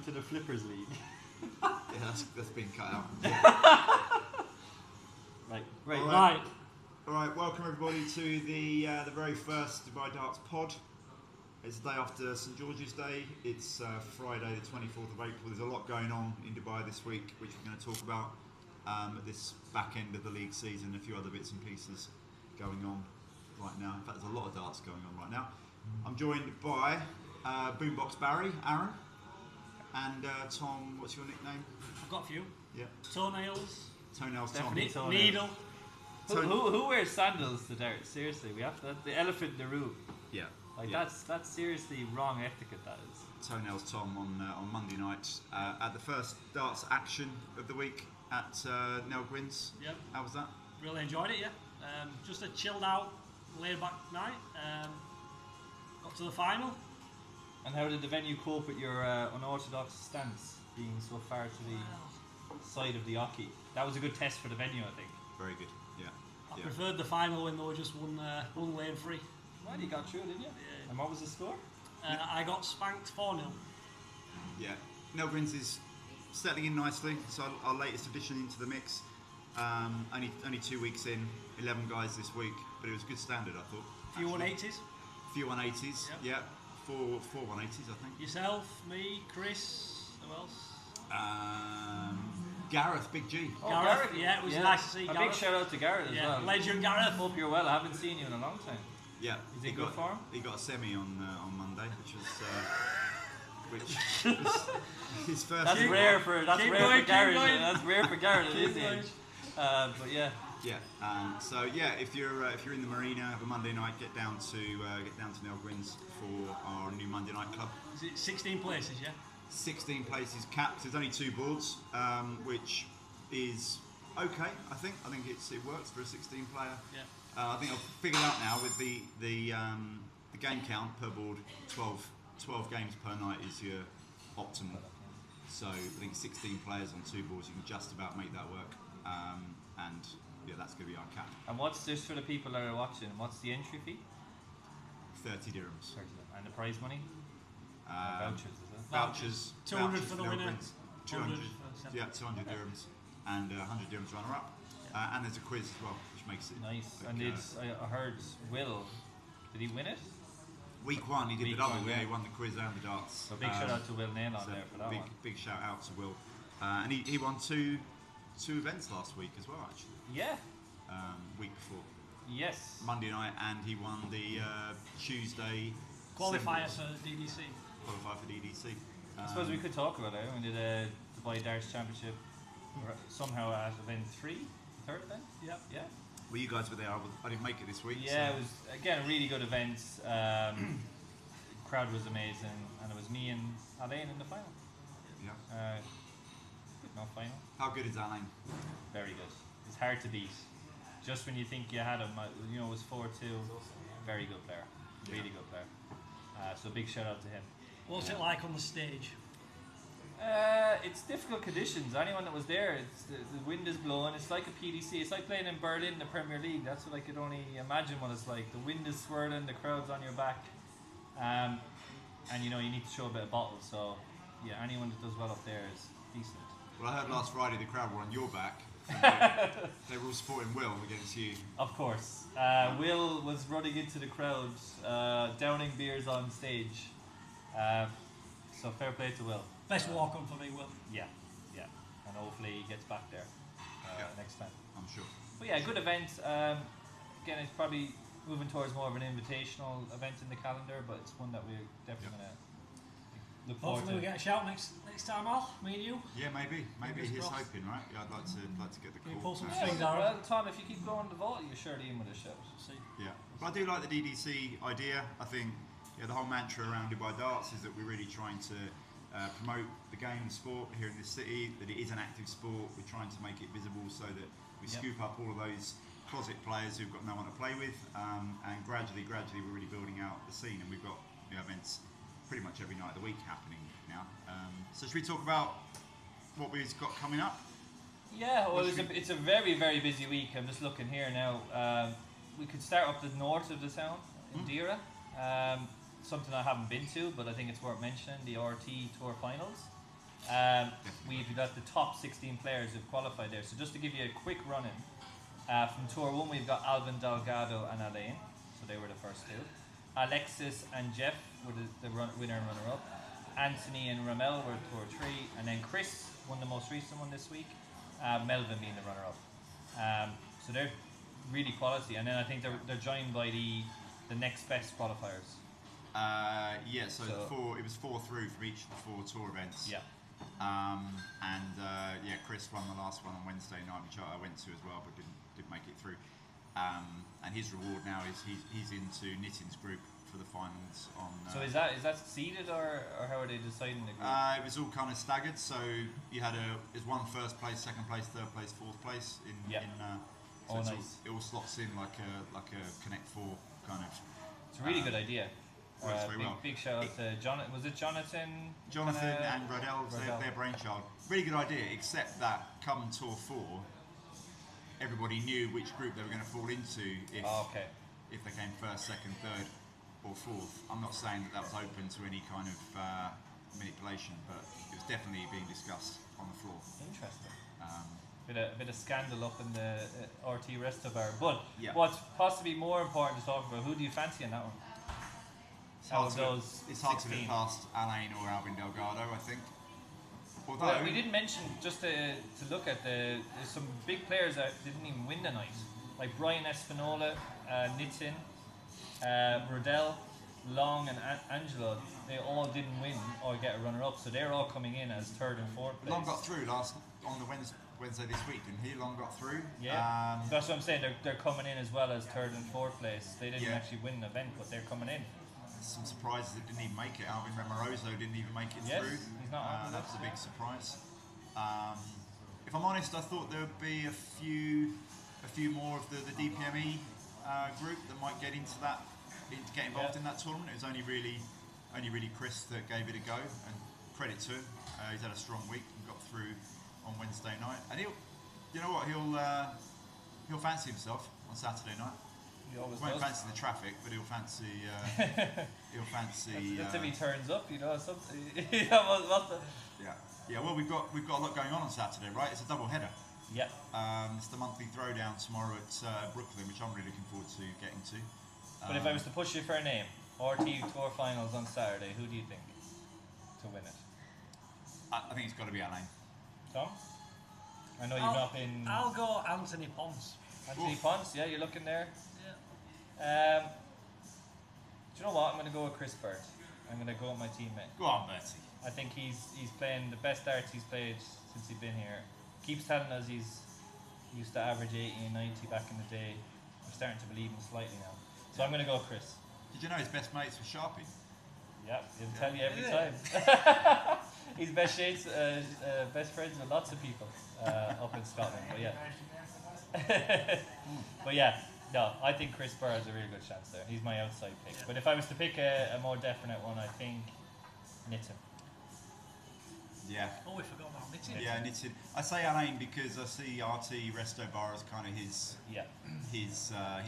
to the Flippers League. Yeah, that's been cut out. Right. All right, welcome everybody to the very first Dubai Darts pod. It's the day after St George's Day. It's Friday the 24th of April. There's a lot going on in Dubai this week, which we're going to talk about at this back end of the league season. A few other bits and pieces going on right now. In fact, there's a lot of darts going on right now. I'm joined by Boombox Barry, Aaron, and Tom. What's your nickname? I've got a few. Yeah. Toenails. Toenails. Definitely Tom. Needle. Who wears sandals to darts? Seriously, we have to. The elephant in the room. Yeah. Like yeah. that's seriously wrong etiquette. That is. Toenails Tom on Monday night at the first darts action of the week at Nell Gwyn's. Yep. How was that? Really enjoyed it. Yeah. Just a chilled out, laid back night. Got to the final. And how did the venue cope with your unorthodox stance, being so far to the side of the hockey? That was a good test for the venue, I think. Very good. Yeah. I preferred the final when there were just one lane free. Well, you got through, didn't you? Yeah. And what was the score? I got spanked 4-0. Yeah. Nell Gwyn's is settling in nicely. So our latest addition into the mix. Only 2 weeks in, 11 guys this week, but it was a good standard, I thought. Few 180s. Few 180s. Yep. Yeah. Four 180s, I think. Yourself, me, Chris. Who else? Gareth, Big G. Oh, Gareth. Yeah, it was nice to see a Gareth. big shout out to Gareth as well. Legend Gareth. Hope you're well. I haven't seen you in a long time. Yeah. Is he in good form? He got a semi on Monday, which was his first. That's rare for Gareth. going. That's rare for Gareth at his age. But yeah. Yeah. So yeah, if you're in the marina, have a Monday night, get down to Nell Gwyn's for our new Monday night club. Is it 16 places? Yeah. 16 places capped. There's only 2 boards, which is okay. I think it works for a 16 player. Yeah. I think I've figured out now with the game count per board, 12 games per night is your optimal. So I think 16 players on 2 boards, you can just about make that work. And yeah, that's going to be our cap. And what's this for the people that are watching? What's the entry fee? 30 dirhams. And the prize money? Vouchers, is it? Vouchers. 200 vouchers for the Nell winner. Gwyn's. 200. 200 Yeah, 200 dirhams. And 100 dirhams runner up. And there's a quiz as well, which makes it nice. like, And I heard Will, did he win it? Week 1 he did Week the double. 1, Yeah, yeah. he won the quiz and the darts. So big shout out to Will Nail on so there for that one. big shout out to Will. And he won two events last week as well, actually. Yeah. Week before. Yes. Monday night, and he won the Tuesday Qualifier singles. for DDC. Qualifier for DDC. I suppose we could talk about it. We did a Dubai Darts Championship somehow at event 3, third event? Yep. Yeah. Well, you guys were there. I didn't make it this week. Yeah, so. it was again a really good event. Crowd was amazing, and it was me and Alain in the final. Yeah. No final. How good is Alain? Very good. It's hard to beat. Just when you think you had him, it was 4-2. Very good player. Really good player. So big shout out to him. What's it like on the stage? It's difficult conditions. Anyone that was there, the wind is blowing. It's like a PDC. It's like playing in Berlin, the Premier League. That's what I could only imagine what it's like. The wind is swirling, the crowd's on your back, and you need to show a bit of bottle. So yeah, anyone that does well up there is decent. Well, I heard last Friday the crowd were on your back. They were all supporting Will against you. Of course. Will was running into the crowd, downing beers on stage. So fair play to Will. Best walk on for me, Will. Yeah. And hopefully he gets back there next time. I'm sure. But yeah, good event. Again, it's probably moving towards more of an invitational event in the calendar, but it's one that we're definitely going to look forward Hopefully to. we get a shout next time, Al, me and you. Yeah, maybe Fingers he's crossed. hoping, right? Yeah, I'd like to get the Can you call. pull some Yeah, strings well, out? Tom, if you keep going the vault, you're surely in with a shout. See. Yeah, but I do like the DDC idea. I think the whole mantra around Dubai Darts is that we're really trying to promote the game, the sport here in this city, that it is an active sport. We're trying to make it visible so that we scoop up all of those closet players who've got no one to play with, and gradually we're really building out the scene, and we've got events pretty much every night of the week happening now. So should we talk about what we've got coming up? Yeah, well, it's a very, very busy week. I'm just looking here now. We could start up the north of the town, in Dira. Something I haven't been to, but I think it's worth mentioning, the RT Tour Finals. We've got the top 16 players who've qualified there. So just to give you a quick run-in, from Tour 1 we've got Alvin Delgado and Alain, so they were the first two. Alexis and Jeff were the winner and runner-up. Anthony and Ramel were Tour 3, and then Chris won the most recent one this week, Melvin being the runner-up. So they're really quality, and then I think they're joined by the next best qualifiers. So it was 4 through from each of the 4 tour events. Yeah. Chris won the last one on Wednesday night, which I went to as well, but didn't make it through. And his reward now is he's into Nitin's group for the finals on. So is that seeded or how are they deciding the group? It was all kind of staggered. So you had there's one first place, second place, third place, fourth place so nice. it all slots in like a Connect 4 kind of. It's a really good idea. Works very well. Big shout out to Jonathan. Was it Jonathan? Jonathan and Rodell, their brainchild. Really good idea, except that come Tour 4, everybody knew which group they were going to fall into if they came first, second, third, or fourth. I'm not saying that was open to any kind of manipulation, but it was definitely being discussed on the floor. Interesting. Bit of scandal up in the RT Resto bar. But what's what's possibly more important to talk about, who do you fancy in that one? It's hard to look past Alain or Alvin Delgado, I think. Although we didn't mention, just to look at there's some big players that didn't even win the night, like Brian Espinola, Nitin, Rodell, Long and Angelo. They all didn't win or get a runner-up, so they're all coming in as third and fourth place. Long got through on the Wednesday this week, didn't he? Long got through. Yeah, that's what I'm saying. They're coming in as well as third and fourth place. They didn't actually win the event, but they're coming in. Some surprises that didn't even make it. Alvin Remoroso didn't even make it through. He's not that's a big surprise. If I'm honest, I thought there would be a few more of the DPME group that might get into that, get involved in that tournament. It was only really Chris that gave it a go, and credit to him. He's had a strong week and got through on Wednesday night, and he'll fancy himself on Saturday night. He always won't does. fancy the traffic, but he'll fancy. That's if he turns up, something. Yeah. Well, we've got a lot going on Saturday, right? It's a double header. Yeah. It's the monthly throwdown tomorrow at Brooklyn, which I'm really looking forward to getting to. But if I was to push you for a name, RT Tour Finals on Saturday, who do you think to win it? I think it's got to be Alain. Tom? I know you've not been. I'll go Anthony Pons. Anthony Pons, yeah, you're looking there. Yeah. Do you know what? I'm going to go with Chris Burt. I'm going to go with my teammate. Go on, Bertie. I think he's playing the best darts he's played since he's been here. Keeps telling us he used to average 80 and 90 back in the day. I'm starting to believe him slightly now. So I'm going to go Chris. Did you know his best mates were Sharpie? Yeah, he'll tell you every time. He's best friends with lots of people up in Scotland. But yeah. No, I think Chris Burr has a really good chance there. He's my outside pick. But if I was to pick a more definite one, I think Nitin. Yeah. Oh, we forgot about Nitin. Yeah, Nitin. I say Alain because I see RT Resto Bar as kind of his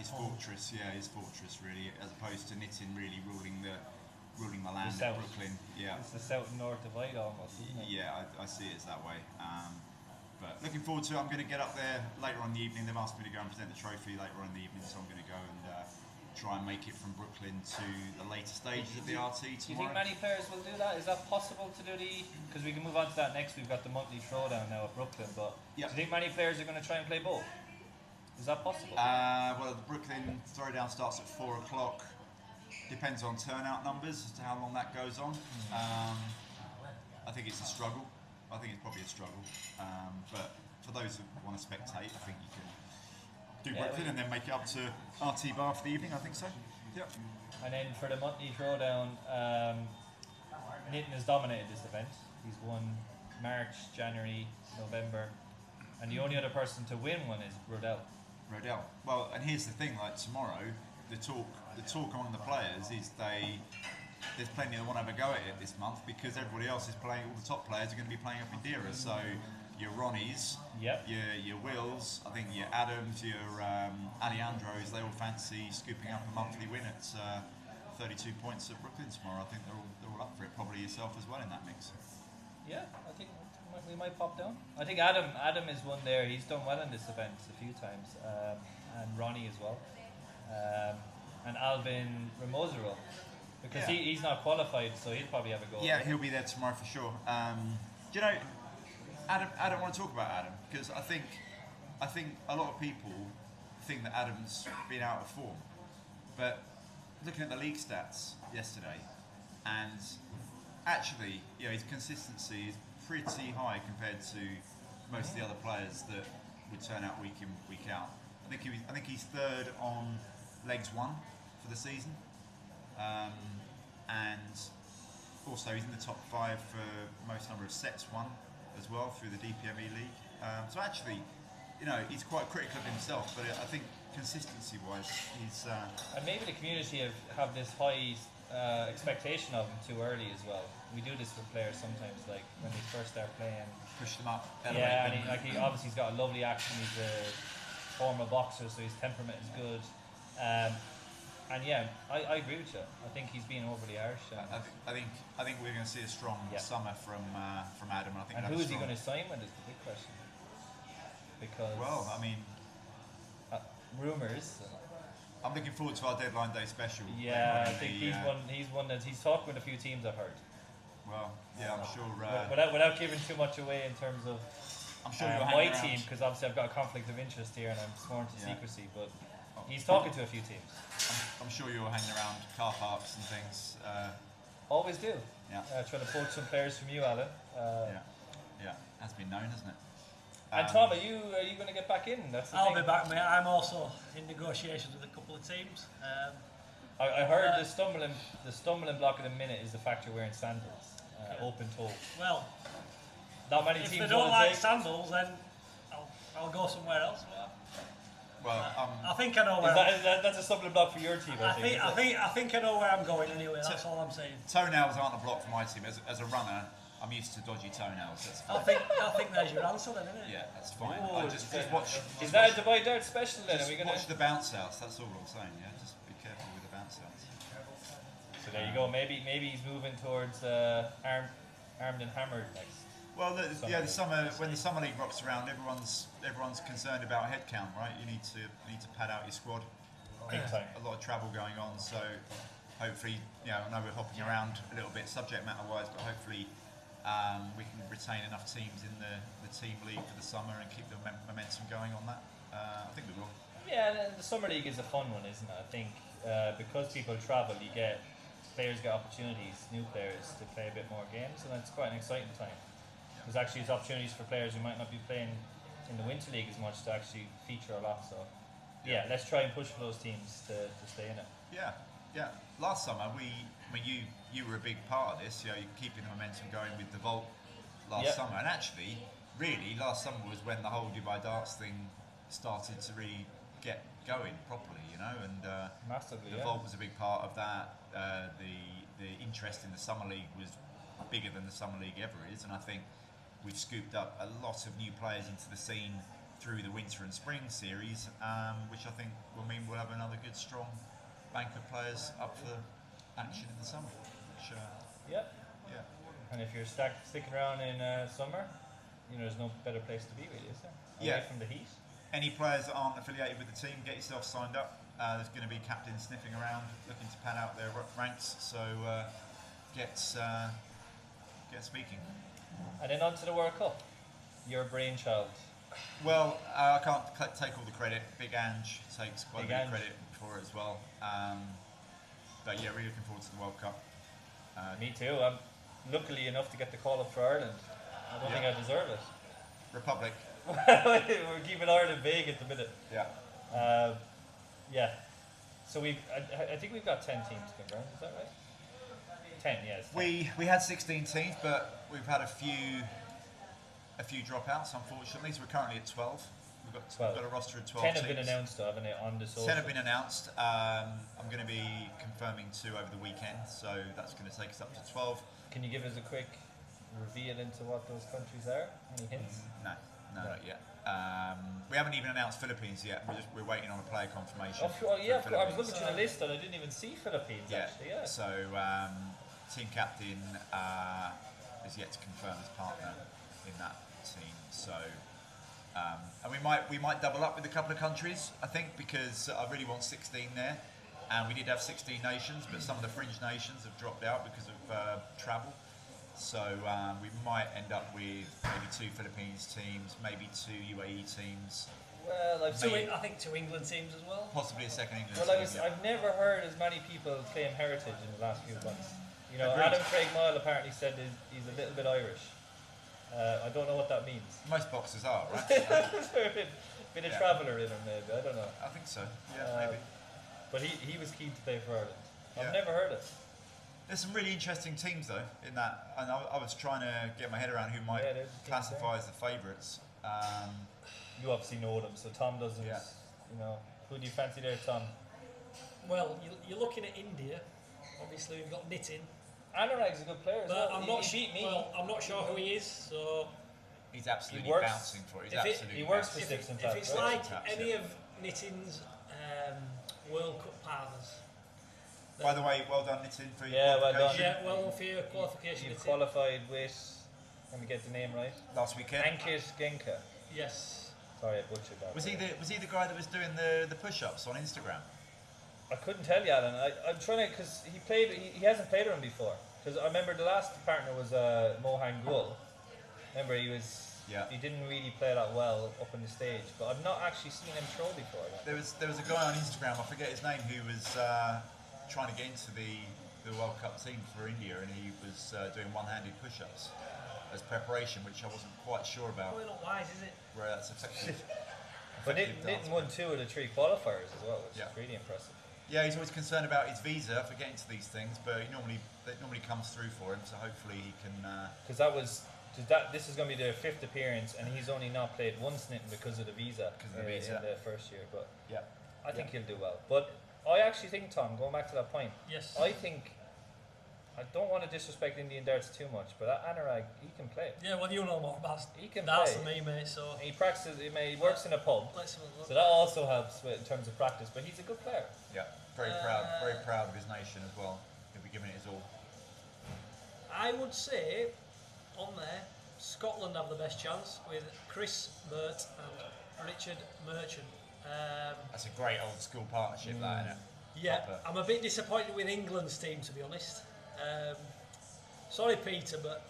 fortress. Yeah, his fortress really, as opposed to Nitin really ruling the land of Brooklyn. Yeah. It's the south and north divide almost, isn't it? Yeah, I see it as that way. But looking forward to it. I'm going to get up there later on in the evening. They've asked me to go and present the trophy later on in the evening, so I'm going to go and try and make it from Brooklyn to the later stages of the RT tomorrow. Do you think many players will do that? Is that possible to do because we can move on to that next. We've got the monthly throwdown now at Brooklyn, but do you think many players are going to try and play both? Is that possible? Well, the Brooklyn throwdown starts at 4 o'clock. Depends on turnout numbers as to how long that goes on. I think it's a struggle. I think it's probably a struggle, but for those who want to spectate, I think you can do Brooklyn and then make it up to RT Bar for the evening. I think so. Yep. And then for the monthly throwdown, Nitin has dominated this event. He's won March, January, November, and the only other person to win one is Rodell. Well, and here's the thing: like tomorrow, the talk among the players is there's plenty that want to have a go at it this month because everybody else is playing. All the top players are going to be playing up in Dira. So your Ronnies, your Wills, I think your Adams, your Alejandros, they all fancy scooping up a monthly win at 32 points at Brooklyn tomorrow. I think they're all up for it. Probably yourself as well in that mix. Yeah, I think we might pop down. I think Adam is one there. He's done well in this event a few times, and Ronnie as well, and Alvin Ramosero, because he's not qualified, so he'll probably have a go. Yeah, he'll be there tomorrow for sure. Do you know, Adam? I don't want to talk about Adam because I think a lot of people think that Adam's been out of form, but looking at the league stats yesterday, and actually, his consistency is pretty high compared to most of the other players that would turn out week in, week out. I think he's third on legs won for the season, and also he's in the top 5 for most number of sets won as well through the DPME league. So actually, he's quite critical of himself, but I think consistency-wise, he's. And maybe the community have this high expectation of him too early as well. We do this with players sometimes, like when they first start playing. Push them up. Yeah, and he obviously he's got a lovely action. He's a former boxer, so his temperament is good. And yeah, I agree with you. I think he's being overly harsh. I think we're going to see a strong summer from Adam. I think. And who is he going to sign with is the big question. Because rumours. I'm looking forward to our deadline day special. Yeah, I think he's one that he's talking with a few teams. I've heard. Well, yeah, I'm sure. Without giving too much away in terms of I'm sure my team, because obviously I've got a conflict of interest here and I'm sworn to secrecy. But he's talking to a few teams. I'm sure you're hanging around car parks and things. Always do. Yeah. Trying to poach some players from you, Alan. Yeah, has been known, hasn't it? And Tom, are you going to get back in? I'll be back, mate. I'm also in negotiations with a couple of teams. I heard the stumbling block at the minute is the fact you're wearing sandals, open toe. Well, not many if teams they don't like sandals, then I'll go somewhere else. Well, I think I know where. That's a stumbling block for your team. I think I know where I'm going anyway. That's all I'm saying. Toenails aren't a block for my team. As a runner, I'm used to dodgy toenails. That's fine. I think there's your answer then, isn't it? Yeah, that's fine. Ooh, just watch. Is that a Dubai Dart special then? Just Are we gonna watch the bounce outs. That's all I'm saying. Yeah, just be careful with the bounce outs. So there you go. Maybe he's moving towards armed and hammered next. Well, the summer when the summer league rocks around, everyone's concerned about head count, right? You need to pad out your squad. Big time. A lot of travel going on, so hopefully, I know we're hopping around a little bit subject matter wise, but hopefully we can retain enough teams in the team league for the summer and keep the momentum going on that. I think we will. Yeah, the summer league is a fun one, isn't it? I think because people travel, players get opportunities, new players, to play a bit more games, and it's quite an exciting time. There's actually opportunities for players who might not be playing in the Winter League as much to actually feature a lot. So, let's try and push for those teams to stay in it. Yeah. Last summer, you were a big part of this. You're keeping the momentum going with the Vault last summer, and actually, really, last summer was when the whole Dubai Darts thing started to really get going properly. And massively. The Vault was a big part of that. The interest in the Summer League was bigger than the Summer League ever is, and I think we've scooped up a lot of new players into the scene through the winter and spring series, which I think will mean we'll have another good, strong bank of players up for action in the summer. Which, yeah. And if you're sticking around in summer, there's no better place to be, really, is there? Away from the heat. Any players that aren't affiliated with the team, get yourself signed up. There's going to be captains sniffing around, looking to pad out their ranks. So get speaking. And then on to the World Cup, your brainchild. Well, I can't take all the credit. Big Ange takes quite a bit of credit for it as well. But yeah, really looking forward to the World Cup. Me too. I'm luckily enough to get the call up for Ireland. I don't think I deserve it. Republic. We're keeping Ireland vague at the minute. Yeah. So I think we've got 10 teams confirmed. Is that right? 10, yes. 10. We had 16 teams, but we've had a few dropouts, unfortunately. So we're currently at 12. We've got a roster of 12 10 teams. have been announced, though, haven't they, on the social? 10 have been announced. I'm going to be confirming 2 over the weekend, so that's going to take us up to 12. Can you give us a quick reveal into what those countries are? Any hints? No, not yet. We haven't even announced Philippines yet. We're waiting on a player confirmation. I was looking through the list and I didn't even see Philippines, actually. Yeah. So team captain is yet to confirm as partner in that team. So, and we might double up with a couple of countries, I think, because I really want 16 there, and we did have 16 nations, but some of the fringe nations have dropped out because of travel. So we might end up with maybe 2 Philippines teams, maybe 2 UAE teams. Well, I think 2 England teams as well. Possibly a second England well, team. I've never heard as many people claim heritage in the last few months. You know, Agreed. Adam Craig Moyle apparently said he's a little bit Irish. I don't know what that means. Most boxers are, right? bit of traveller in him, maybe. I don't know. I think so. Yeah, maybe. But he was keen to play for Ireland. I've Yeah. never heard it. There's some really interesting teams though in that, and I was trying to get my head around who might there's teams classify as the favourites. You obviously know them, so Tom doesn't. Yeah. You know, who do you fancy there, Tom? Well, you're looking at India. Obviously, we've got Nitin. Anurag's a good player as But well. He beat me. Well, I'm not sure who he is. So He's absolutely works- bouncing for it. He's absolutely he works bouncing. for Six and if Taps, it's right? like Taps, any yeah. of Nitin's World Cup partners. By the way, well done, Nitin, for your Yeah, well done. qualification Yeah, well done for your qualification. You Nitin. qualified with. Let me get the name right. last weekend. Ankit Genka. Yes. Sorry, I butchered that. Was he the guy that was doing the push-ups on Instagram? I couldn't tell you, Alan. I'm trying to, because he hasn't played with him before. Because I remember the last partner was Mohan Gul. Remember, he didn't really play that well up on the stage, but I've not actually seen him throw before. There was a guy on Instagram, I forget his name, who was trying to get into the World Cup team for India, and he was doing one-handed push-ups as preparation, which I wasn't quite sure about. Probably not wise, is it? Where that's effective. But effective dance. Nitin won 2 of the 3 qualifiers as well, which Yeah. is really impressive. Yeah, he's always concerned about his visa for getting to these things, but it normally comes through for him. So hopefully he can. Because this is going to be their 5th appearance, and he's only not played once because of the visa. In the first year, but Yeah. I think he'll do well. But I actually think, Tom, going back to that point, Yes. I don't want to disrespect Indian darts too much, but that Anurag, he can play. Yeah, well, you know more about He can darts play. than me, mate. So He practices. He works in a pub, let's have a look. so that also helps in terms of practice. But he's a good player. Yeah, very proud of his nation as well. He'll be giving it his all. I would say on there, Scotland have the best chance with Chris Mert and Richard Merchant. That's a great old school partnership, that, isn't it? Yeah, Proper. I'm a bit disappointed with England's team, to be honest. Sorry, Peter, but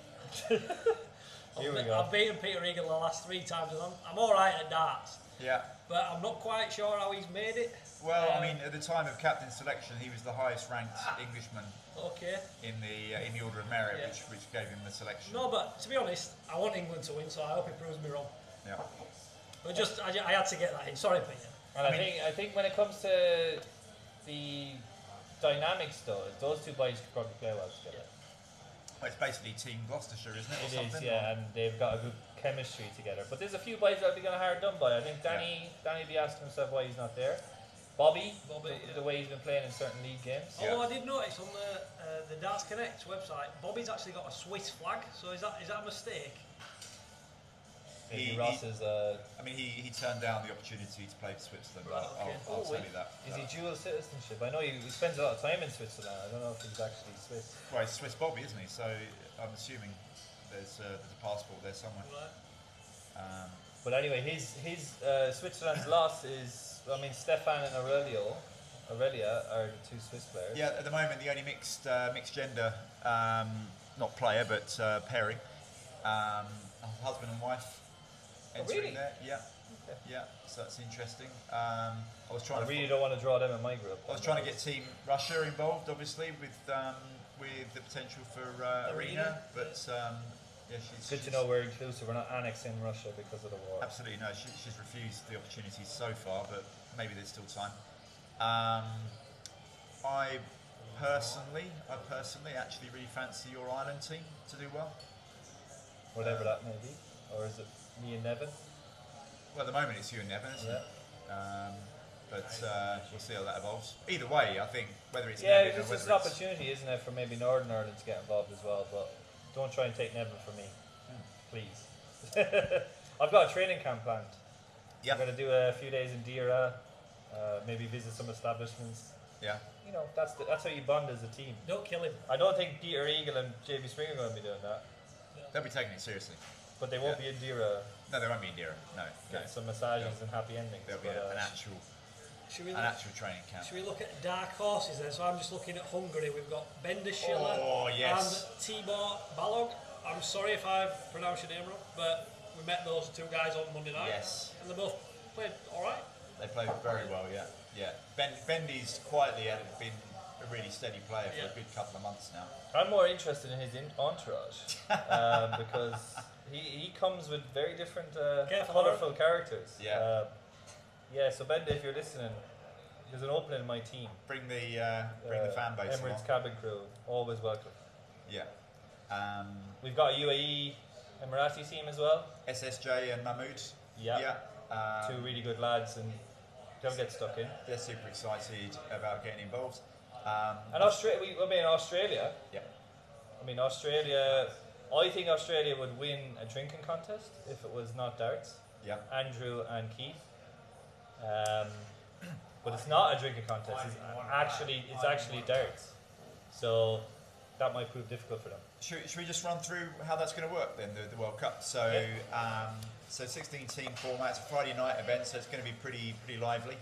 Here we go. I've beaten Peter Eagle the last 3 times, and I'm all right at darts, Yeah. but I'm not quite sure how he's made it. Well, I mean, at the time of captain selection, he was the highest ranked Englishman Okay. in the order of merit, Yeah. which gave him the selection. No, but to be honest, I want England to win, so I hope he proves me wrong. Yeah. But I had to get that in. Sorry, Peter. And I think when it comes to the dynamics, though, those 2 boys could probably play well together. Well, it's basically Team Gloucestershire, isn't it? Or It is, something? yeah, and they've got a good chemistry together. But there's a few boys that'll be going hard done by. I think Danny be asking himself why he's not there. Bobby, the way he's been playing in certain league games. Yeah. Although I did notice on the Darts Connect website, Bobby's actually got a Swiss flag. So is that a mistake? Maybe Ross is. I mean, he turned down the opportunity to play for Switzerland. Right, okay. I'll tell you that. Is he dual citizenship? I know he spends a lot of time in Switzerland. I don't know if he's actually Swiss. Well, he's Swiss Bobby, isn't he? So I'm assuming there's a passport there somewhere. Right. But anyway, his Switzerland's loss is. I mean, Stefan and Aurelia are the 2 Swiss players. Yeah, at the moment the only mixed gender, not player but pairing, husband and wife entering really? there. Yeah, Okay. yeah. So that's interesting. I was trying I really don't want to draw them in my group. I was trying to get Team Russia involved, obviously, with the potential for Arena, but yeah, It's good to know we're inclusive. We're not annexing Russia because of the war. absolutely no. She's refused the opportunity so far, but maybe there's still time. I personally actually really fancy your Ireland team to do well. Whatever that may be. Or is it me and Nevin? Well, at the moment it's you and Nevin, isn't Yeah. it? But we'll see how that evolves. Either way, I think whether it's Yeah, Nevin or it's whether an opportunity, isn't it, for maybe Northern Ireland to get involved as well. But don't try and take Nevin from me, please. I've got a training camp planned. Yeah. I'm going to do a few days in Deira, maybe visit some establishments. Yeah. You know, that's how you bond as a team. Don't kill him. I don't think Peter Eagle and JB Spring are going to be doing that. They'll be taking it seriously. But they won't be in Dira. No, they won't be in Dira. No. Getting some massages and happy endings. There'll be an actual training camp. Should we look at dark horses then? So I'm just looking at Hungary. We've got Bender Schiller and Tibor Balog. I'm sorry if I've pronounced your name wrong, but we met those two guys on Monday night. Yes. And they both played all right. They played very well, yeah. Bendy's quietly been a really steady player for a good couple of months now. I'm more interested in his entourage because he comes with very different colourful characters. Yeah. So Benda, if you're listening, there's an opening in my team. Bring the fan base along. Emirates cabin crew, always welcome. Yeah. We've got a UAE Emirati team as well. SSJ and Mahmood. Yeah. Two really good lads, and they'll get stuck in. They're super excited about getting involved. And Australia. Yeah. I think Australia would win a drinking contest if it was not darts. Yeah. Andrew and Keith. But it's not a drinking contest. It's actually darts. So that might prove difficult for them. Should we just run through how that's going to work then, the World Cup? So, so 16-team format. It's a Friday night event, so it's going to be pretty lively.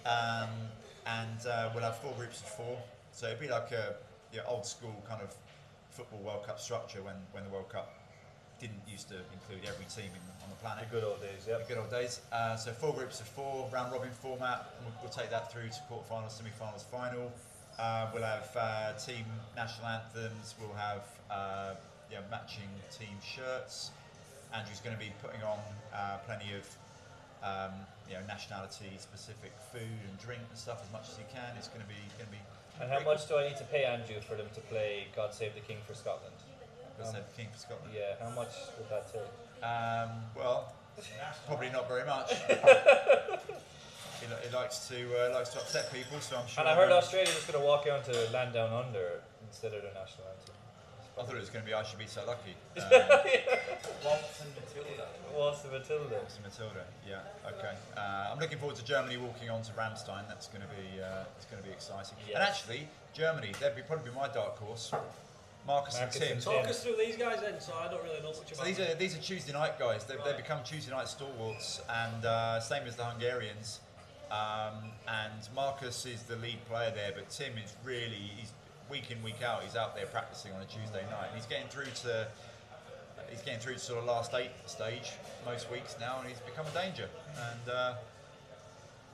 We'll have 4 groups of 4. So it'll be like a old school kind of football World Cup structure when the World Cup didn't used to include every team on the planet. The good old days, yeah. The good old days. So 4 groups of 4, round robin format. We'll take that through to quarterfinals, semi-finals, final. We'll have team national anthems. We'll have matching team shirts. Andrew's going to be putting on plenty of nationality-specific food and drink and stuff as much as he can. It's going to be. And how much do I need to pay Andrew for them to play "God Save the King" for Scotland? God Save the King for Scotland. Yeah, how much would that take? Well, probably not very much. He likes to upset people, so I'm sure. And I heard Australia was going to walk on to Land Down Under instead of their national anthem. I thought it was going to be I Should Be So Lucky. Waltz and Matilda. Waltz and Matilda. Waltz and Matilda. Yeah. Okay. I'm looking forward to Germany walking on to Ramstein. That's going to be exciting. Yes. And actually, Germany, they'd probably be my dark horse. Marcus and Tim. Talk us through these guys then, so I don't really know much about them. These are Tuesday night guys. They've become Tuesday night stalwarts, and same as the Hungarians. And Marcus is the lead player there, but Tim is he's week in, week out. He's out there practicing on a Tuesday night, and he's getting through to sort of last 8 stage most weeks now, and he's become a danger. And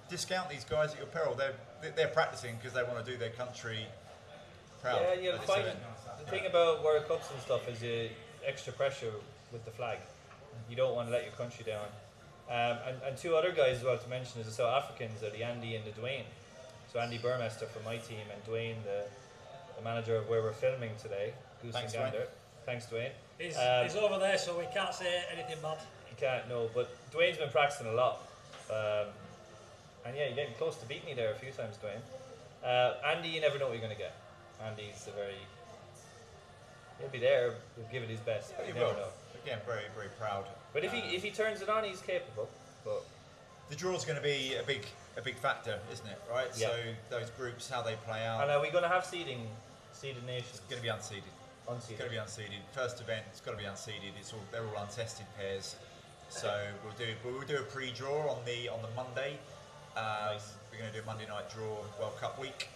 discount these guys at your peril. They're practicing because they want to do their country proud. Yeah, you'll find the thing about World Cups and stuff is extra pressure with the flag. You don't want to let your country down. And 2 other guys as well to mention is the South Africans are the Andy and the Dwayne. So Andy Burmester from my team and Dwayne, the manager of where we're filming today, Goose Thanks, and Gander. Dwayne. Thanks, Dwayne. He's over there, so we can't say anything bad. You can't, no, but Dwayne's been practicing a lot. And yeah, you're getting close to beating me there a few times, Dwayne. Andy, you never know what you're going to get. Andy's he'll be there, he'll give it his best, but you never know. Again, very, very proud. But if he turns it on, he's capable. But the draw's going to be a big factor, isn't it? Right. Yeah. So those groups, how they play out. And are we going to have seeded nations? It's going to be unseeded. It's going to be unseeded. First event, it's got to be unseeded. They're all untested pairs. So we'll do a pre-draw on the Monday. Nice. We're going to do a Monday night draw World Cup week,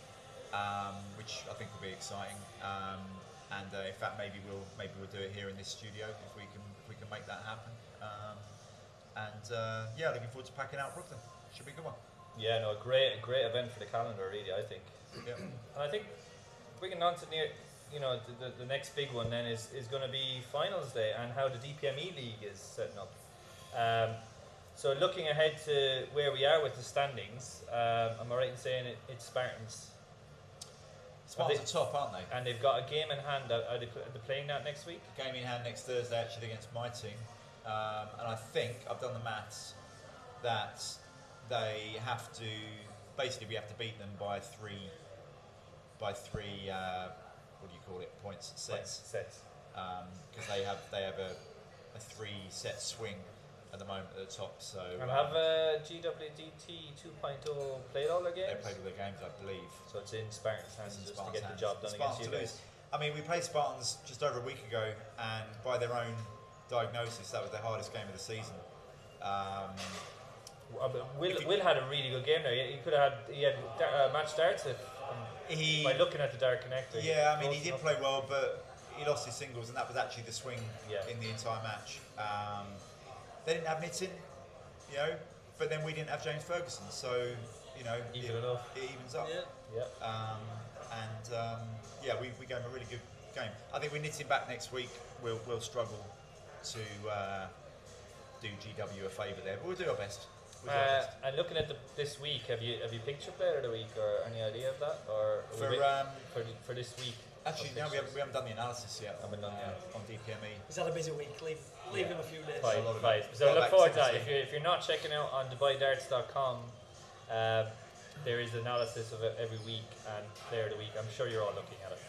which I think will be exciting. And in fact, maybe we'll do it here in this studio if we can make that happen. Looking forward to packing out Brooklyn. Should be a good one. Yeah, no, a great event for the calendar, really. I think. Yeah. And I think bringing on to the next big one then is going to be finals day and how the DPME league is setting up. So looking ahead to where we are with the standings, am I right in saying it's Spartans? Spartans are top, aren't they? And they've got a game in hand. Are they playing that next week? Game in hand next Thursday, actually, against my team. And I think I've done the maths that they have to basically we have to beat them by three. What do you call it? Points sets. Because they have a 3-set swing at the moment at the top. So and have GWDT 2.0 played all their games? They played all their games, I believe. So it's in Spartans' hands just to get the hands. job done against you guys. I mean, we played Spartans just over a week ago, and by their own diagnosis, that was their hardest game of the season. Will had a really good game there. He had match darts by looking at the dart connector. Yeah, I mean, he did play well, but he lost his singles, and that was actually the swing in the entire match. They didn't have Nitin, you know, but then we didn't have James Ferguson, so you know, it evens up. We gave him a really good game. I think with Nitin back next week, we'll struggle to do GW a favour there, but we'll do our best. And looking at this week, have you picked your player of the week or any idea of that, or for this week? Actually, no, we haven't done the analysis yet. Haven't done on DPME. He's had a busy week. Leave him a few days. Five. So look forward to that. If you're not checking out on DubaiDarts.com, there is analysis of it every week and player of the week. I'm sure you're all looking at it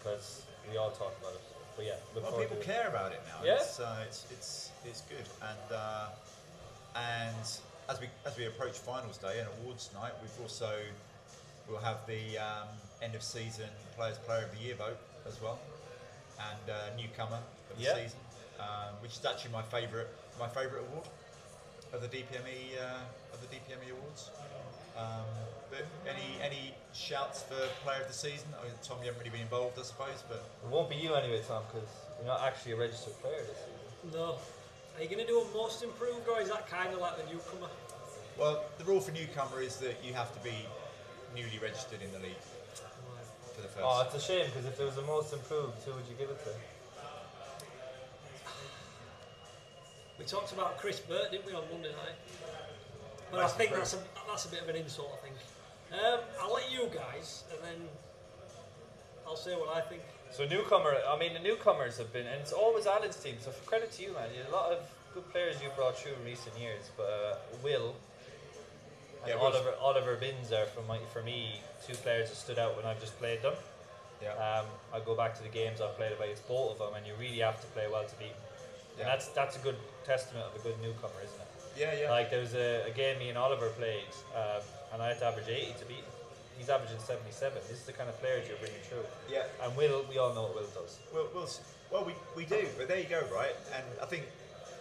because we all talk about it. But yeah, people care about it now. Yeah, it's good. And as we approach finals day and awards night, we'll have the end of season player of the year vote as well, and newcomer of the season, which is actually my favourite award of the DPME awards. But any shouts for player of the season? I mean, Tom, you haven't really been involved, I suppose, but it won't be you anyway, Tom, because you're not actually a registered player this season. No. Are you going to do a most improved, or is that kind of like the newcomer? Well, the rule for newcomer is that you have to be newly registered in the league for the first. Oh, it's a shame, because if there was a most improved, who would you give it to? We talked about Chris Burt, didn't we, on Monday night? But I think that's a bit of an insult, I think. I'll let you guys, and then I'll say what I think. So the newcomers have been, and it's always Alan's team, so credit to you, man. You had a lot of good players you brought through in recent years, but Will and Oliver Binns are, for me, two players that stood out when I've just played them. Yeah. I go back to the games I've played against both of them, and you really have to play well to beat them. Yeah. And that's a good testament of a good newcomer, isn't it? Yeah. Like there was a game me and Oliver played, and I had to average 80 to beat him. He's averaging 77. This is the kind of players you're bringing through. Yeah. And we all know what Will does. Well, we do, but there you go, right? And I think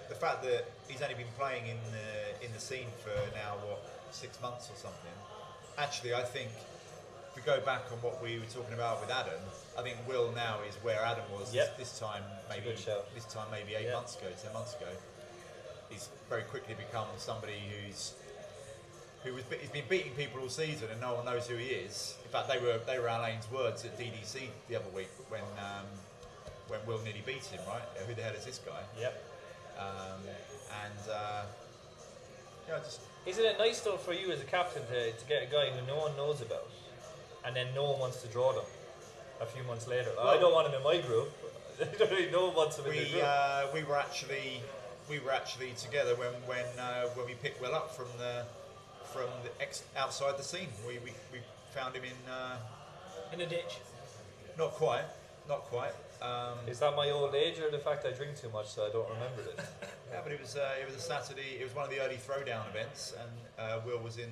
the fact that he's only been playing in the scene for now 6 months or something. Actually, I think if we go back on what we were talking about with Adam, I think Will now is where Adam was this time maybe 8 months ago, 10 months ago. He's very quickly become somebody he's been beating people all season and no one knows who he is. In fact, they were Alain's words at DDC the other week when Will nearly beat him, right? Who the hell is this guy? Yep. Isn't it nice though for you as a captain to get a guy who no one knows about and then no one wants to draw them a few months later? Well, I don't want him in my group. No one wants him in the group. We were actually together when we picked Will up from the outside the scene. We found him in a ditch. Not quite. Is that my old age or the fact I drink too much so I don't remember it? Yeah, but it was a Saturday. It was one of the early throwdown events, and Will was in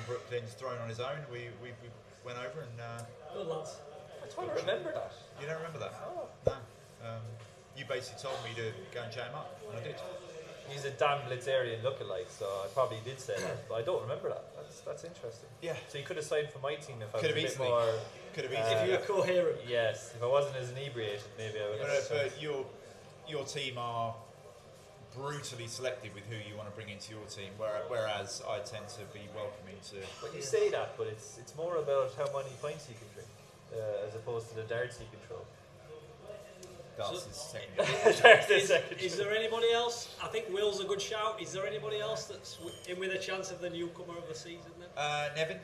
Brooklyn, throwing on his own. We went over and. Good lads. I don't remember that. You don't remember that? Oh. No. You basically told me to go and chat him up, and I did. He's a damn Blitzerian lookalike, so I probably did say that, but I don't remember that. That's interesting. Yeah. So you could have signed for my team if I was a bit more. Could have easily. If you were coherent. Yes. If I wasn't as inebriated, maybe I would have. But your team are brutally selective with who you want to bring into your team, whereas I tend to be welcoming to. Well, you say that, but it's more about how many pints you can drink, as opposed to the darts you control. Darts is second. Is there anybody else? I think Will's a good shout. Is there anybody else that's in with a chance of the newcomer of the season then? Nevin.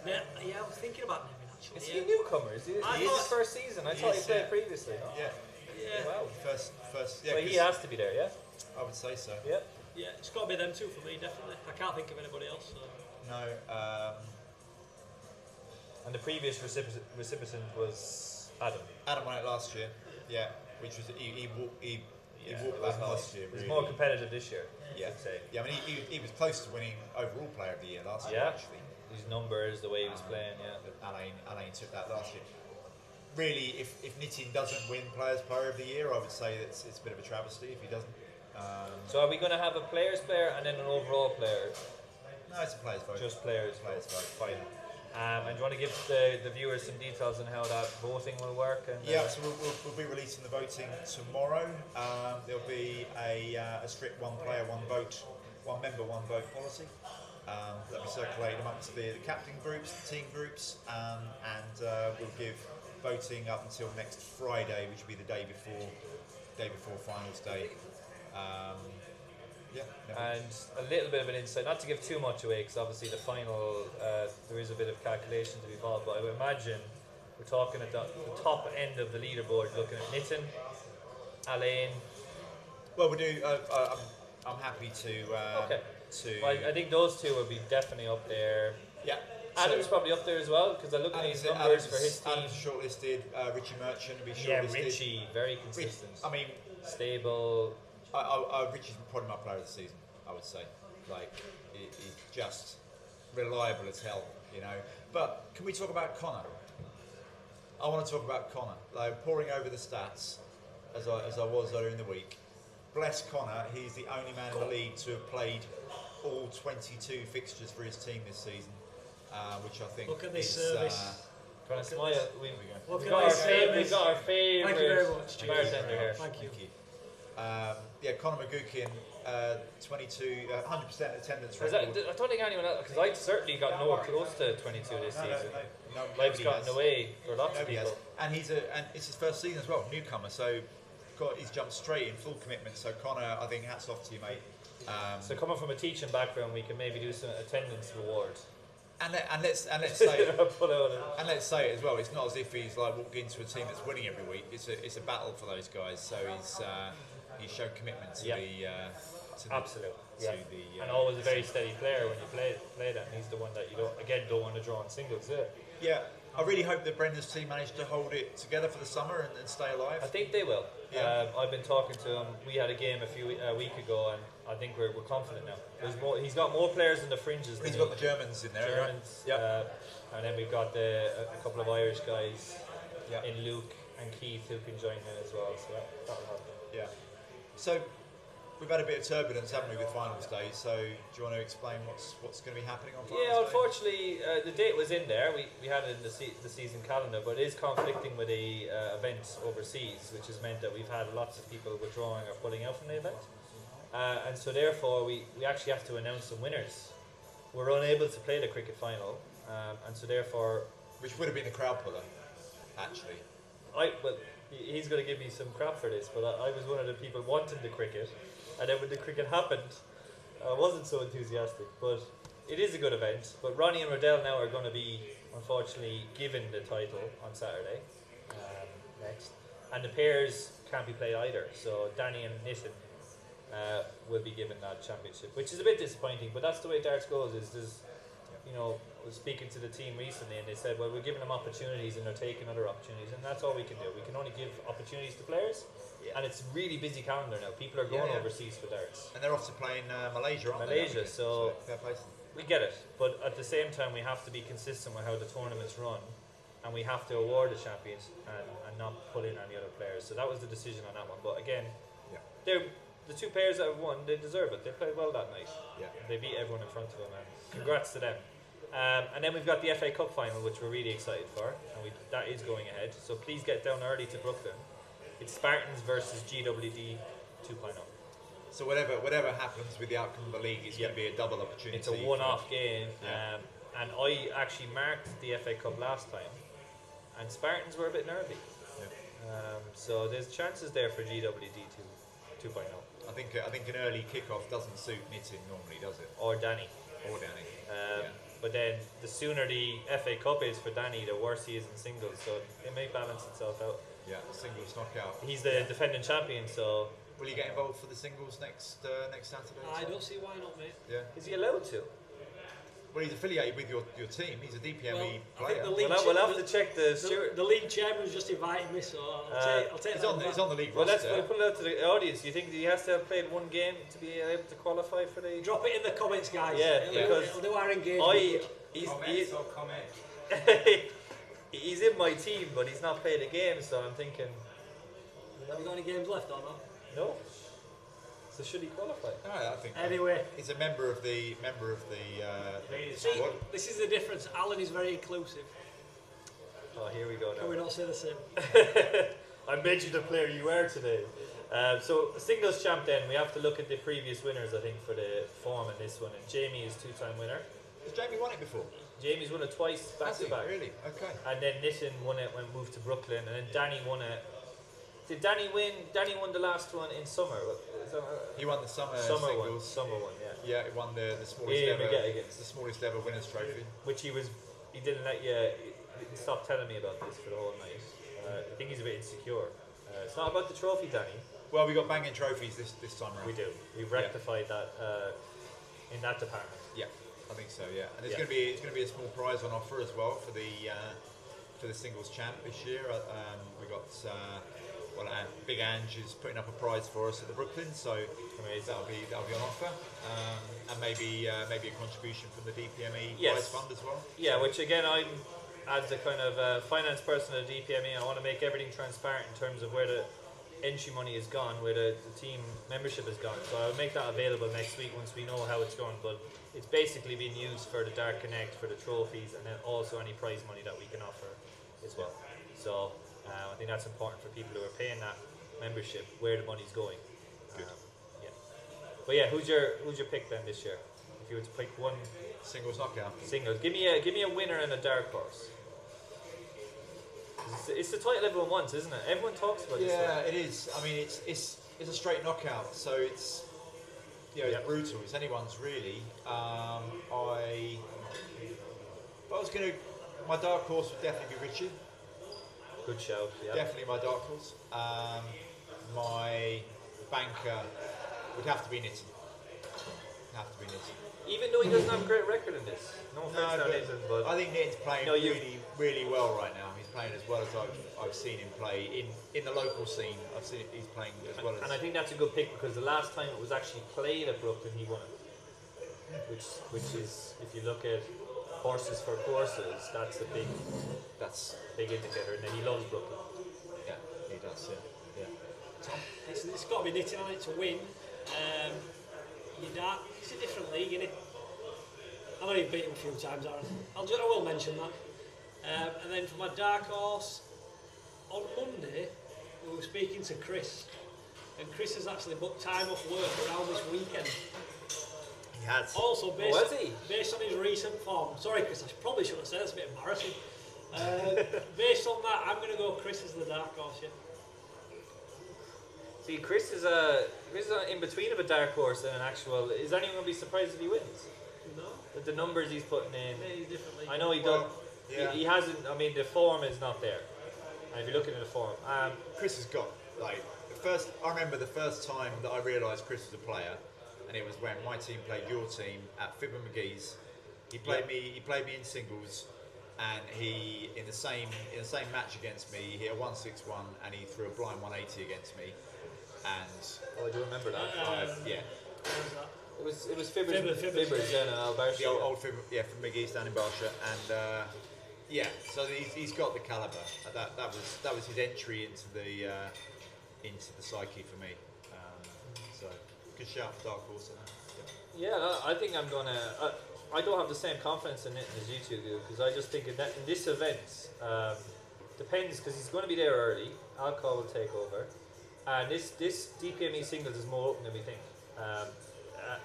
Yeah, I was thinking about Nevin actually. Is he a newcomer? Is his first season? I thought he played previously. Yeah. Wow. First. Yeah. But he has to be there, yeah. I would say so. Yeah. Yeah, it's got to be them two for me, definitely. I can't think of anybody else. So. No. And the previous recipient was Adam. Adam won it last year. Yeah, which was he walked back last year. He's more competitive this year. Yeah, I mean he was close to winning overall player of the year last year actually. His numbers, the way he was playing, yeah. But Alain took that last year. really, if Knitting doesn't win Players Player of the Year, I would say that it's a bit of a travesty if he doesn't. So are we going to have a players player and then an overall player? No, it's a players vote. Just players. Players vote. Fine. And do you want to give the viewers some details on how that voting will work? And, yeah, so we'll be releasing the voting tomorrow. There'll be a strict one player, one vote, one member, one vote policy. That'll be circulated amongst the captain groups, the team groups, and we'll give voting up until next Friday, which will be the day before finals day. And a little bit of an insight, not to give too much away, because obviously the final, there is a bit of calculation to be involved, but I would imagine we're talking at the top end of the leaderboard, looking at Nitin, Alain. Well, we do. I'm happy to. Okay. Well, I think those two will be definitely up there. Yeah. Adam's probably up there as well, because I look at his numbers for his team. Adam's shortlisted. Richie Merchant will be shortlisted. Yeah, Richie, very consistent. I mean, stable. Richie's probably my player of the season, I would say. Like, he's just reliable as hell, you know. But can we talk about Connor? I want to talk about Connor. Like, poring over the stats, as I was earlier in the week. Bless Connor, he's the only man in the league to have played all 22 fixtures for his team this season, which I think look at this is... service. We've got our favourite Thank you very much. bartender here. Thank you. Conor McGuckin, 22, 100% attendance record. I don't think anyone else, because I certainly got nowhere close to 22 this season. Life's gotten away for lots of people. And it's his first season as well, newcomer. So he's jumped straight in full commitment. So Connor, I think hats off to you, mate. So coming from a teaching background, we can maybe do some attendance rewards. And let's say it. And let's say it as well. It's not as if he's like walked into a team that's winning every week. It's a battle for those guys. So he's shown commitment to absolutely. And always a very steady player when you play them. He's the one that you don't want to draw in singles. Yeah. I really hope that Brenda's team managed to hold it together for the summer and stay alive. I think they will. Yeah. I've been talking to him. We had a game a week ago, and I think we're confident now. There's more. He's got more players in the fringes. He's got the Germans in there. Germans, right? And then we've got a couple of Irish guys in Luke and Keith who can join in as well. So that'll happen. Yeah. So we've had a bit of turbulence, haven't we, with finals day? So do you want to explain what's going to be happening on finals day? Yeah, unfortunately, the date was in there. We had it in the season calendar, but it is conflicting with a event overseas, which has meant that we've had lots of people withdrawing or pulling out from the event. And so therefore, we actually have to announce some winners. We're unable to play the cricket final, and so therefore... Which would have been the crowd puller, actually. He's going to give me some crap for this, but I was one of the people wanting the cricket, and then when the cricket happened, I wasn't so enthusiastic. But it is a good event. But Ronnie and Rodell now are going to be, unfortunately, given the title on Saturday next, and the pairs can't be played either. So Danny and Nitin will be given that championship, which is a bit disappointing. But that's the way darts goes. I was speaking to the team recently, and they said, well, we're giving them opportunities and they're taking other opportunities, and that's all we can do. We can only give opportunities to players, and it's a really busy calendar now. People are going overseas for darts. And they're off to playing Malaysia, aren't they? So fair play. We get it, but at the same time, we have to be consistent with how the tournaments run, and we have to award the champions and not put in any other players. So that was the decision on that one. But again, they're the two players that have won, they deserve it. They played well that night. Yeah. They beat everyone in front of them, and congrats to them. And then we've got the FA Cup final, which we're really excited for, and that is going ahead. So please get down early to Brooklyn. It's Spartans versus GWD 2.0. So whatever happens with the outcome of the league, it's going to be a double opportunity. It's a one-off game, and I actually marked the FA Cup last time, and Spartans were a bit nervy. Yeah. So there's chances there for GWD 2.0. I think an early kickoff doesn't suit Nitin normally, does it? Or Danny. Yeah. But then the sooner the FA Cup is for Danny, the worse he is in singles. So it may balance itself out. Yeah, singles knockout. He's the defending champion, so... Will you get involved for the singles next Saturday? I don't see why not, mate. Yeah. Is he allowed to? Well, he's affiliated with your team. He's a DPME player. We'll have to check the league chairman's just invited me, so I'll take that. It's on the league roster. Well, let's put it out to the audience. Do you think he has to have played one game to be able to qualify for the... Drop it in the comments, guys. Yeah, because it'll do our engagement. he's in my team, but he's not played a game, so I'm thinking, Have you got any games left or not? no. So should he qualify? No, I think Anyway, he's a member of the see, squad. this is the difference. Alan is very inclusive. Oh, here we go Can we now. not say the same? I mentioned the player you are today. So singles champ then, we have to look at the previous winners, I think, for the form in this one. And Jamie is 2-time winner. Has Jamie won it before? Jamie's won it twice, back Has to he? back. Really? Okay. And then Nishan won it when moved to Brooklyn, and then Danny won it. Did Danny win? Danny won the last one in summer. He won the summer Summer one. singles. Summer one, yeah. Yeah, he won the smallest Yeah, ever. McGettigan's. The smallest ever winners' trophy. Which he didn't let you. He didn't stop telling me about this for the whole night. I think he's a bit insecure. It's not about the trophy, Danny. Well, we got banging trophies this time around. We do. We've rectified that in that department. Yeah, I think so. Yeah, and Yeah. it's going to be a small prize on offer as well for the singles champ this year. We got Big Ange is putting up a prize for us at the Brooklyn, so that'll be on offer, and maybe a contribution from the DPME prize fund as well. Yeah, which again I'm as a kind of finance person at DPME, I want to make everything transparent in terms of where the entry money is gone, where the team membership is gone. So I'll make that available next week once we know how it's going. But it's basically being used for the Dark Connect, for the trophies, and then also any prize money that we can offer as well. So I think that's important for people who are paying that membership, where the money's going. Good. Yeah. But yeah, who's your pick then this year? If you were to pick one Singles knockout. single, give me a winner and a dark horse. It's the title everyone wants, isn't it? Everyone talks about this. Yeah, it is. I mean, it's a straight knockout, so it's it's brutal. It's anyone's really. My dark horse would definitely be Richie. Good shout. Yeah. Definitely my dark horse. My banker would have to be Nitton. Even though he doesn't have a great record in this. No offense to Nathan, but I think Nitton's playing No, you- really, really well right now. He's playing as well as I've seen him play in the local scene. I've seen he's playing as well as. and I think that's a good pick because the last time it was actually played at Brooklyn, he won it. Which is, if you look at horses for courses, that's a big indicator. And then he loves Brooklyn. Yeah, he does. Yeah. It's got to be knitting on it to win. It's a different league, isn't it? I've only beat him a few times, Aaron. I will mention that. And then for my dark horse, on Monday, we were speaking to Chris, and Chris has actually booked time off work around this weekend. He has. Also, has he? based on his recent form. Sorry, Chris, I probably should have said it's a bit embarrassing. Based on that, I'm going to go Chris as the dark horse. Yeah. See, Chris is in between of a dark horse and an actual. Is anyone going to be surprised if he wins? No. With the numbers he's putting in. Maybe differently. I know he Well, does. yeah. He hasn't. I mean, the form is not there. And if you're looking at the form, Chris has got I remember the first time that I realised Chris was a player, and it was when my team played your team at Fibber McGee's. He played me. He played me in singles, and he in the same match against me, he hit a 161, and he threw a blind 180 against me. And I do remember that. yeah, What was that? It was Fibbers, Fibbers, then and Alberto. the old Fibber, from McGee's down in Barsha, and so he's got the calibre. That was his entry into the psyche for me. So good shout for dark horse. Yeah, no, I think I'm gonna. I don't have the same confidence in it as you two do because I just think in this event depends because he's going to be there early. Alcohol will take over, and this DPME singles is more open than we think.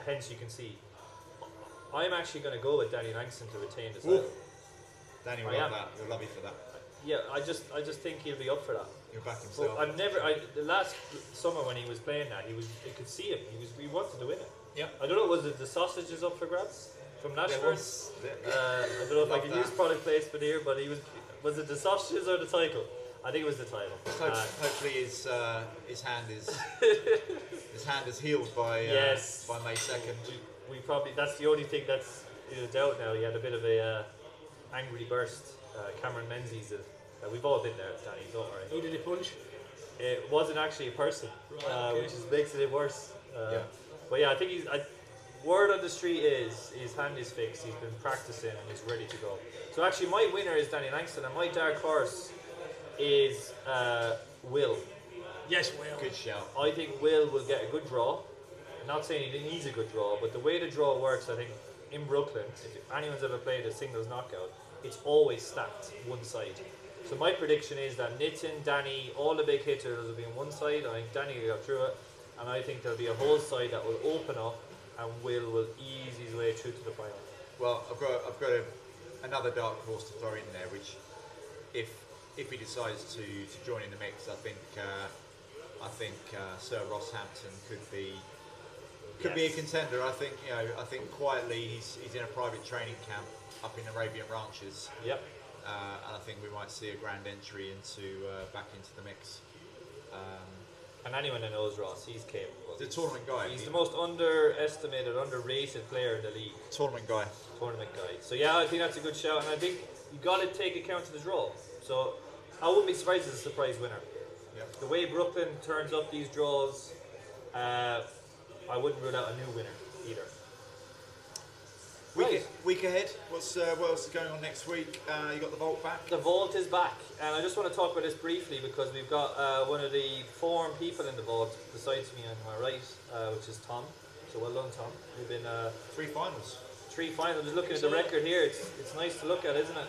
Hence, you can see. I'm actually going to go with Danny Langston to retain the title. Danny will love that. We'll love you for that. Yeah, I just think he'll be up for that. He'll back himself. But the last summer when he was playing that, you could see him. He wanted to win it. Yeah. I don't know, was it the sausages up for grabs from Nashford? I don't know if I can use product placement here, but was it the sausages or the title? I think it was the title. Hopefully his hand is healed by by May 2nd. We probably that's the only thing that's in doubt now. He had a bit of a angry burst. Cameron Menzies. We've all been there, Danny. Don't worry. Who did he punch? It wasn't actually a person, Right, okay. which makes it worse. But yeah, I think word on the street is his hand is fixed. He's been practicing and he's ready to go. So actually, my winner is Danny Langston, and my dark horse is Will. Yes, Will. Good shout. I think Will get a good draw. I'm not saying he needs a good draw, but the way the draw works, I think in Brooklyn, if anyone's ever played a singles knockout, it's always stacked one side. So my prediction is that Nitin, Danny, all the big hitters will be on one side. I think Danny will go through it, and I think there'll be a whole side that will open up, and will ease his way through to the final. Well, I've got another dark horse to throw in there, which if he decides to join in the mix, I think Sir Ross Hampton could be a contender. I think quietly he's in a private training camp up in Arabian Ranches. Yep. And I think we might see a grand entry back into the mix. And anyone that knows Ross, he's capable. The tournament guy. He's the most underestimated, underrated player in the league. Tournament guy. So yeah, I think that's a good shout, and I think you got to take account of the draw. So I wouldn't be surprised as a surprise winner. Yep. The way Brooklyn turns up these draws, I wouldn't rule out a new winner either. Week ahead, what else is going on next week? You got the Vault back? The Vault is back, and I just want to talk about this briefly because we've got one of the form people in the Vault besides me on my right, which is Tom. So well done, Tom. We've been 3 finals. 3 finals. Just looking at the record here, it's nice to look at, isn't it?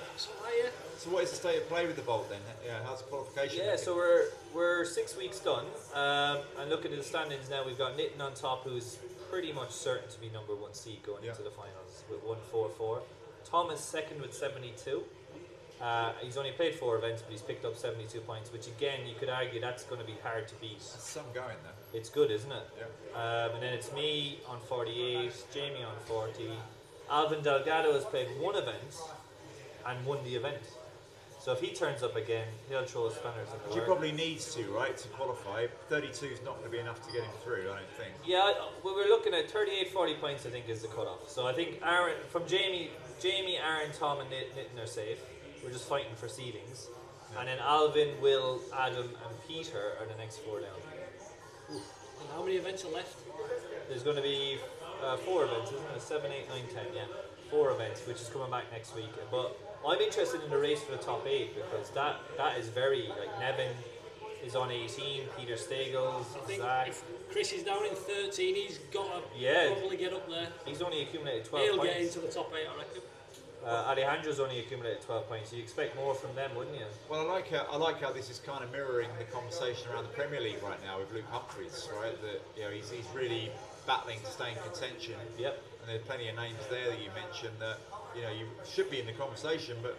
So what is the state of play with the Vault then? Yeah, how's the qualification? Yeah, looking? so we're 6 weeks done, and looking at the standings now, we've got Nitin on top, who's pretty much certain to be number 1 seed going into the finals with 144. Tom is second with 72. He's only played 4 events, but he's picked up 72 points, which again, you could argue that's going to be hard to beat. That's some going there. It's good, isn't it? Yeah. And then it's me on 48, Jamie on 40. Alvin Delgado has played 1 event and won the event. So if he turns up again, he'll throw his spanners in the He works. probably needs to, right, to qualify. 32 is not going to be enough to get him through, I don't think. Yeah, we're looking at 38, 40 points, I think, is the cutoff. So I think Aaron, from Jamie, Aaron, Tom, and Nitin are safe. We're just fighting for seedings. Yeah. And then Alvin, Will, Adam, and Peter are the next 4 down. And how many events are left? There's going to be 4 events, isn't it? 7, 8, 9, 10, yeah. 4 events, which is coming back next week. But I'm interested in the race for the top 8 because that is very, like, Nevin is on 18, Peter Stagels, I think Zach. if Chris is down in 13, he's got to probably get up there. He's only accumulated 12 He'll points. get into the top 8, I reckon. Alejandro's only accumulated 12 points. So you expect more from them, wouldn't you? Well, I like how this is kind of mirroring the conversation around the Premier League right now with Luke Humphries, right? That he's really battling to stay in contention. Yep. And there's plenty of names there that you mentioned that you should be in the conversation, but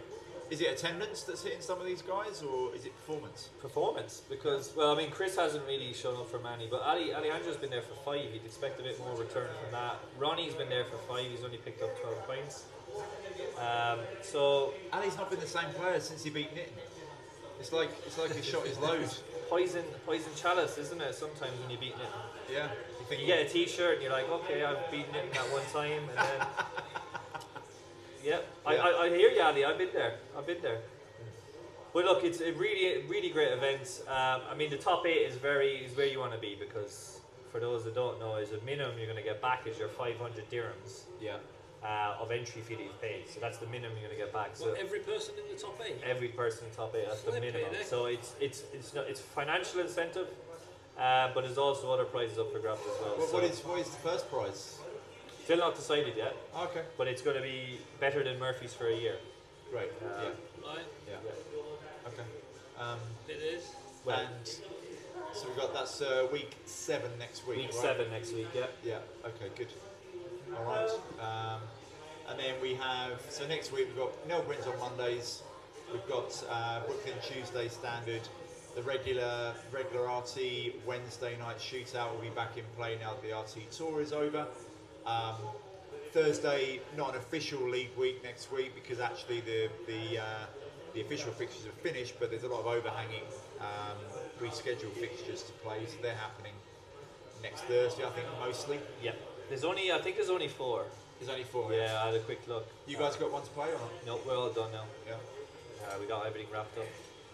is it attendance that's hitting some of these guys, or is it performance? Performance, because Chris hasn't really shown up for many, but Alejandro's been there for 5. You'd expect a bit more return from that. Ronnie's been there for 5. He's only picked up 12 points. So Ali's not been the same player since he beat Nitin. It's like he shot his load. Poison chalice, isn't it? Sometimes when you beat it, Yeah. you get a T-shirt and you're like, okay, I've beaten it that one time, and then I hear you, Ali. I've been there. But look, it's a really great event. The top 8 is where you want to be, because for those that don't know, is a minimum you're going to get back is your 500 dirhams. Yeah. Of entry fee that you've paid, so that's the minimum you're going to get back. So well, every person in the top 8? Every person in the top 8, that's the Flipping minimum. heck. So it's financial incentive, but there's also other prizes up for grabs as well. Well, So what is the first prize? still not decided yet, Okay. but it's going to be better than Murphy's for a year. Great. Right. Yeah. Okay. It is. Well, And so we've got that's week 7 next week. week right? 7 next week, yeah. Yeah. Okay. Good. All right. And then we have next week we've got Nilbrins on Mondays. We've got Brooklyn Tuesday standard. The regular RT Wednesday night shootout will be back in play now that the RT tour is over. Thursday, not an official league week next week because actually the official fixtures are finished, but there's a lot of overhanging rescheduled fixtures to play, so they're happening next Thursday, I think, mostly. Yeah. I think there's only 4. There's only 4. Yeah, I had a quick look. You guys got one to play or not? No, we're all done now. Yeah. We got everything wrapped up.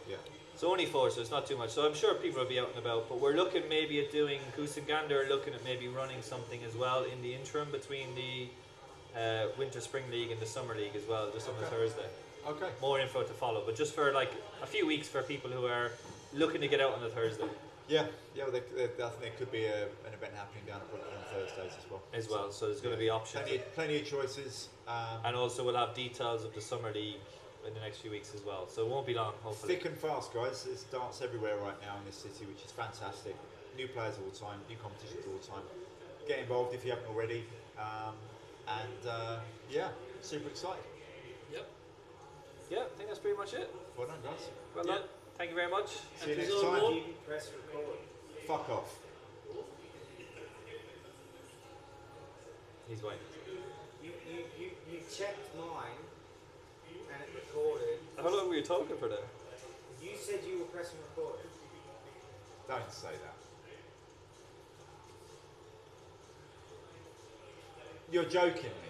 Yeah. So only 4, so it's not too much. So I'm sure people will be out and about, but we're looking maybe at doing Goose and Gander, looking at maybe running something as well in the interim between the Winter Spring League and the Summer League as well, just on the Thursday. Okay. More info to follow, but just for like a few weeks for people who are looking to get out on the Thursday. Yeah. Well, I think there could be an event happening down at Brooklyn on Thursdays as well. So there's going to be options. Plenty of choices. And also we'll have details of the Summer League in the next few weeks as well. So it won't be long, hopefully. Thick and fast, guys. There's darts everywhere right now in this city, which is fantastic. New players all the time, new competitions all the time. Get involved if you haven't already. Super excited. Yep. Yeah, I think that's pretty much it. Well done, guys. Well done. Thank you very much. See you next Episode time. one. Press record. Fuck off. He's waiting. You checked mine and it recorded. How long were you talking for that? You said you were pressing record. Don't say that. You're joking me.